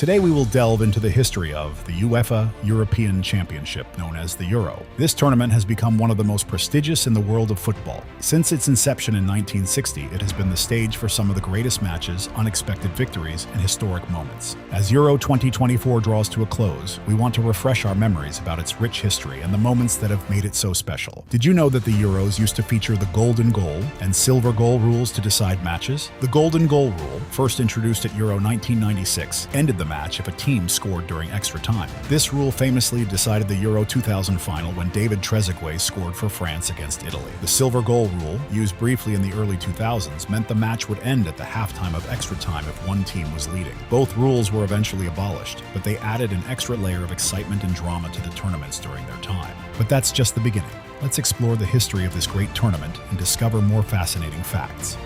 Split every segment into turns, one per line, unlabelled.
Today we will delve into the history of the UEFA European Championship, known as the Euro. This tournament has become one of the most prestigious in the world of football. Since its inception in 1960, it has been the stage for some of the greatest matches, unexpected victories, and historic moments. As Euro 2024 draws to a close, we want to refresh our memories about its rich history and the moments that have made it so special. Did you know that the Euros used to feature the golden goal and silver goal rules to decide matches? The golden goal rule, first introduced at Euro 1996, ended the match if a team scored during extra time. This rule famously decided the Euro 2000 final when David Trezeguet scored for France against Italy. The silver goal rule, used briefly in the early 2000s, meant the match would end at the halftime of extra time if one team was leading. Both rules were eventually abolished, but they added an extra layer of excitement and drama to the tournaments during their time. But that's just the beginning. Let's explore the history of this great tournament and discover more fascinating facts.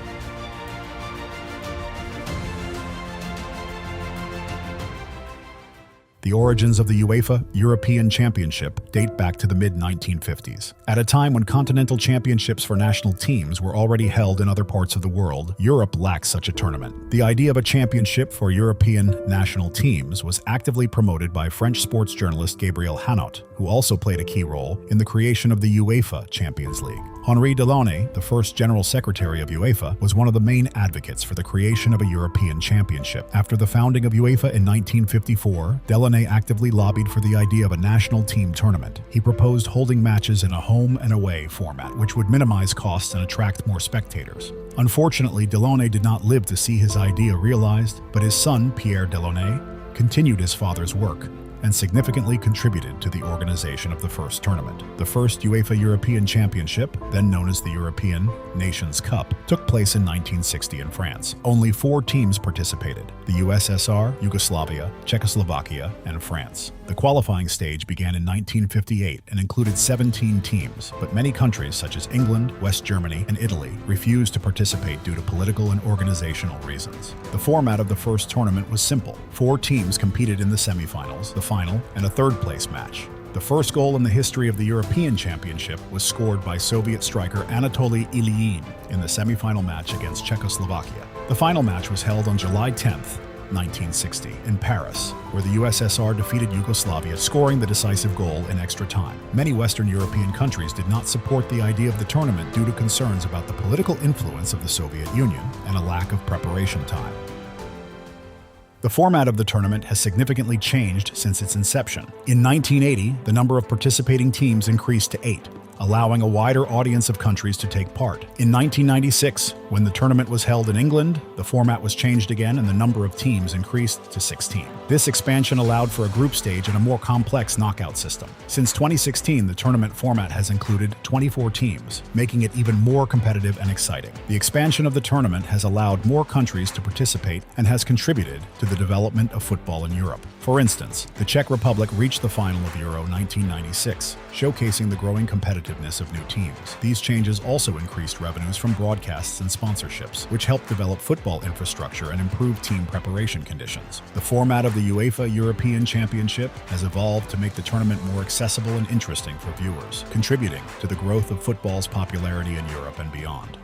The origins of the UEFA European Championship date back to the mid-1950s. At a time when continental championships for national teams were already held in other parts of the world, Europe lacked such a tournament. The idea of a championship for European national teams was actively promoted by French sports journalist Gabriel Hanot, who also played a key role in the creation of the UEFA Champions League. Henri Delaunay, the first General Secretary of UEFA, was one of the main advocates for the creation of a European Championship. After the founding of UEFA in 1954, Delaunay actively lobbied for the idea of a national team tournament. He proposed holding matches in a home and away format, which would minimize costs and attract more spectators. Unfortunately, Delaunay did not live to see his idea realized, but his son, Pierre Delaunay, continued his father's work and significantly contributed to the organization of the first tournament. The first UEFA European Championship, then known as the European Nations Cup, took place in 1960 in France. Only 4 teams participated: the USSR, Yugoslavia, Czechoslovakia, and France. The qualifying stage began in 1958 and included 17 teams, but many countries such as England, West Germany, and Italy refused to participate due to political and organizational reasons. The format of the first tournament was simple. 4 teams competed in the semifinals, the final, and a third-place match. The first goal in the history of the European Championship was scored by Soviet striker Anatoly Ilyin in the semifinal match against Czechoslovakia. The final match was held on July 10th, 1960, in Paris, where the USSR defeated Yugoslavia, scoring the decisive goal in extra time. Many Western European countries did not support the idea of the tournament due to concerns about the political influence of the Soviet Union and a lack of preparation time. The format of the tournament has significantly changed since its inception. In 1980, the number of participating teams increased to 8, allowing a wider audience of countries to take part. In 1996, when the tournament was held in England, the format was changed again and the number of teams increased to 16. This expansion allowed for a group stage and a more complex knockout system. Since 2016, the tournament format has included 24 teams, making it even more competitive and exciting. The expansion of the tournament has allowed more countries to participate and has contributed to the development of football in Europe. For instance, the Czech Republic reached the final of Euro 1996, showcasing the growing competitiveness of new teams. These changes also increased revenues from broadcasts and sponsorships, which helped develop football infrastructure and improve team preparation conditions. The format of the UEFA European Championship has evolved to make the tournament more accessible and interesting for viewers, contributing to the growth of football's popularity in Europe and beyond.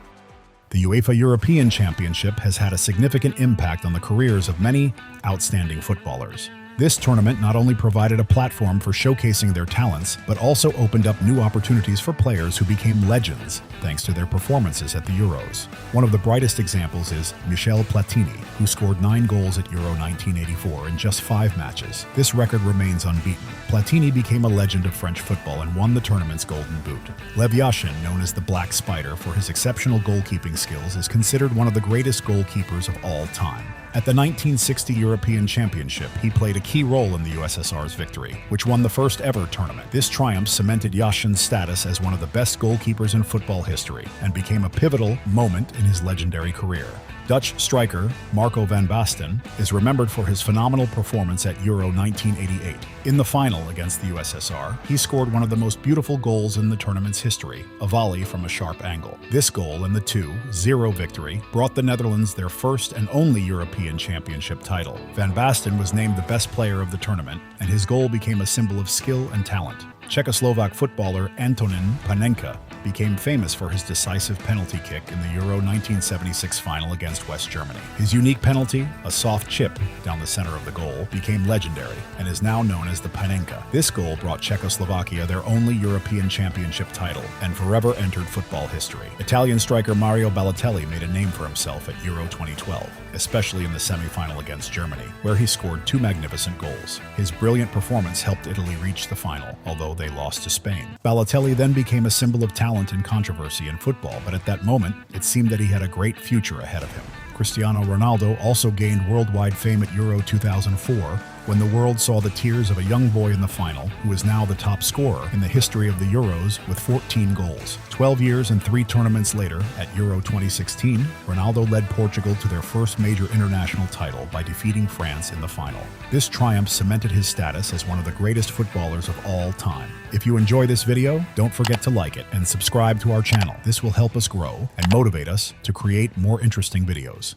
The UEFA European Championship has had a significant impact on the careers of many outstanding footballers. This tournament not only provided a platform for showcasing their talents, but also opened up new opportunities for players who became legends thanks to their performances at the Euros. One of the brightest examples is Michel Platini, who scored 9 goals at Euro 1984 in just 5 matches. This record remains unbeaten. Platini became a legend of French football and won the tournament's Golden Boot. Lev Yashin, known as the Black Spider for his exceptional goalkeeping skills, is considered one of the greatest goalkeepers of all time. At the 1960 European Championship, he played a key role in the USSR's victory, which won the first ever tournament. This triumph cemented Yashin's status as one of the best goalkeepers in football history and became a pivotal moment in his legendary career. Dutch striker Marco van Basten is remembered for his phenomenal performance at Euro 1988. In the final against the USSR, he scored one of the most beautiful goals in the tournament's history, a volley from a sharp angle. This goal and the 2-0 victory brought the Netherlands their first and only European Championship title. Van Basten was named the best player of the tournament, and his goal became a symbol of skill and talent. Czechoslovak footballer Antonin Panenka became famous for his decisive penalty kick in the Euro 1976 final against West Germany. His unique penalty, a soft chip down the center of the goal, became legendary and is now known as the Panenka. This goal brought Czechoslovakia their only European Championship title and forever entered football history. Italian striker Mario Balotelli made a name for himself at Euro 2012, especially in the semi-final against Germany, where he scored 2 magnificent goals. His brilliant performance helped Italy reach the final, although they lost to Spain. Balotelli then became a symbol of talent and controversy in football, but at that moment, it seemed that he had a great future ahead of him. Cristiano Ronaldo also gained worldwide fame at Euro 2004 when the world saw the tears of a young boy in the final, who is now the top scorer in the history of the Euros with 14 goals. 12 years and 3 tournaments later, at Euro 2016, Ronaldo led Portugal to their first major international title by defeating France in the final. This triumph cemented his status as one of the greatest footballers of all time. If you enjoy this video, don't forget to like it and subscribe to our channel. This will help us grow and motivate us to create more interesting videos.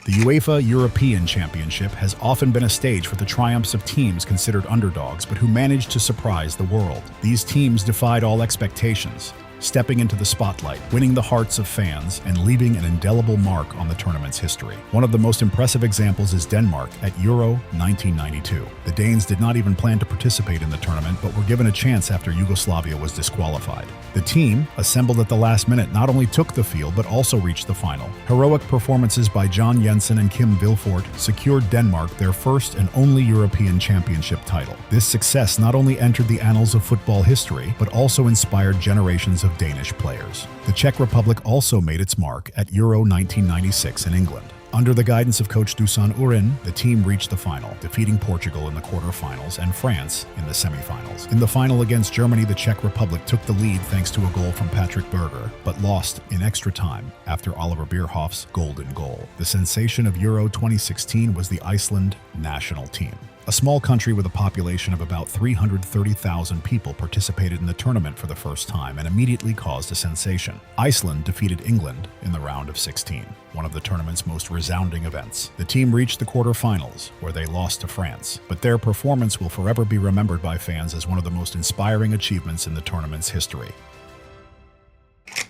The UEFA European Championship has often been a stage for the triumphs of teams considered underdogs but who managed to surprise the world. These teams defied all expectations, stepping into the spotlight, winning the hearts of fans, and leaving an indelible mark on the tournament's history. One of the most impressive examples is Denmark at Euro 1992. The Danes did not even plan to participate in the tournament, but were given a chance after Yugoslavia was disqualified. The team, assembled at the last minute, not only took the field, but also reached the final. Heroic performances by John Jensen and Kim Vilfort secured Denmark their first and only European Championship title. This success not only entered the annals of football history, but also inspired generations of Danish players. The Czech Republic also made its mark at Euro 1996 in England. Under the guidance of coach Dusan Urin, the team reached the final, defeating Portugal in the quarterfinals and France in the semifinals. In the final against Germany, the Czech Republic took the lead thanks to a goal from Patrick Berger, but lost in extra time after Oliver Bierhoff's golden goal. The sensation of Euro 2016 was the Iceland national team. A small country with a population of about 330,000 people participated in the tournament for the first time and immediately caused a sensation. Iceland defeated England in the round of 16, one of the tournament's most resounding events. The team reached the quarterfinals, where they lost to France, but their performance will forever be remembered by fans as one of the most inspiring achievements in the tournament's history.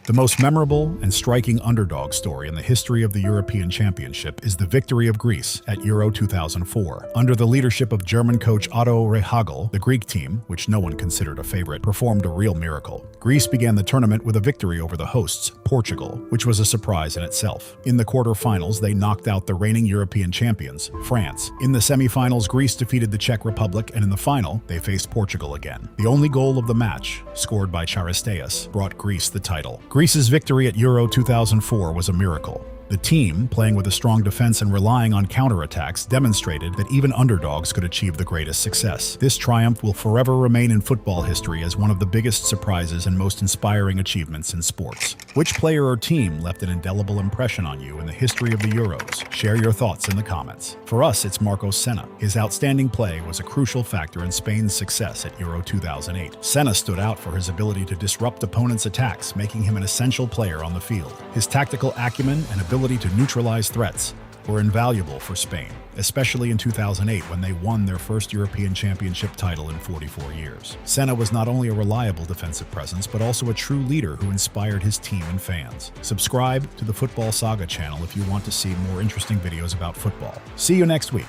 The most memorable and striking underdog story in the history of the European Championship is the victory of Greece at Euro 2004. Under the leadership of German coach Otto Rehhagel, the Greek team, which no one considered a favorite, performed a real miracle. Greece began the tournament with a victory over the hosts, Portugal, which was a surprise in itself. In the quarterfinals, they knocked out the reigning European champions, France. In the semifinals, Greece defeated the Czech Republic, and in the final, they faced Portugal again. The only goal of the match, scored by Charisteas, brought Greece the title. Greece's victory at Euro 2004 was a miracle. The team, playing with a strong defense and relying on counterattacks, demonstrated that even underdogs could achieve the greatest success. This triumph will forever remain in football history as one of the biggest surprises and most inspiring achievements in sports. Which player or team left an indelible impression on you in the history of the Euros? Share your thoughts in the comments. For us, it's Marcos Senna. His outstanding play was a crucial factor in Spain's success at Euro 2008. Senna stood out for his ability to disrupt opponents' attacks, making him an essential player on the field. His tactical acumen and ability to neutralize threats were invaluable for Spain, especially in 2008 when they won their first European Championship title in 44 years. Senna was not only a reliable defensive presence, but also a true leader who inspired his team and fans. Subscribe to the Football Saga channel if you want to see more interesting videos about football. See you next week.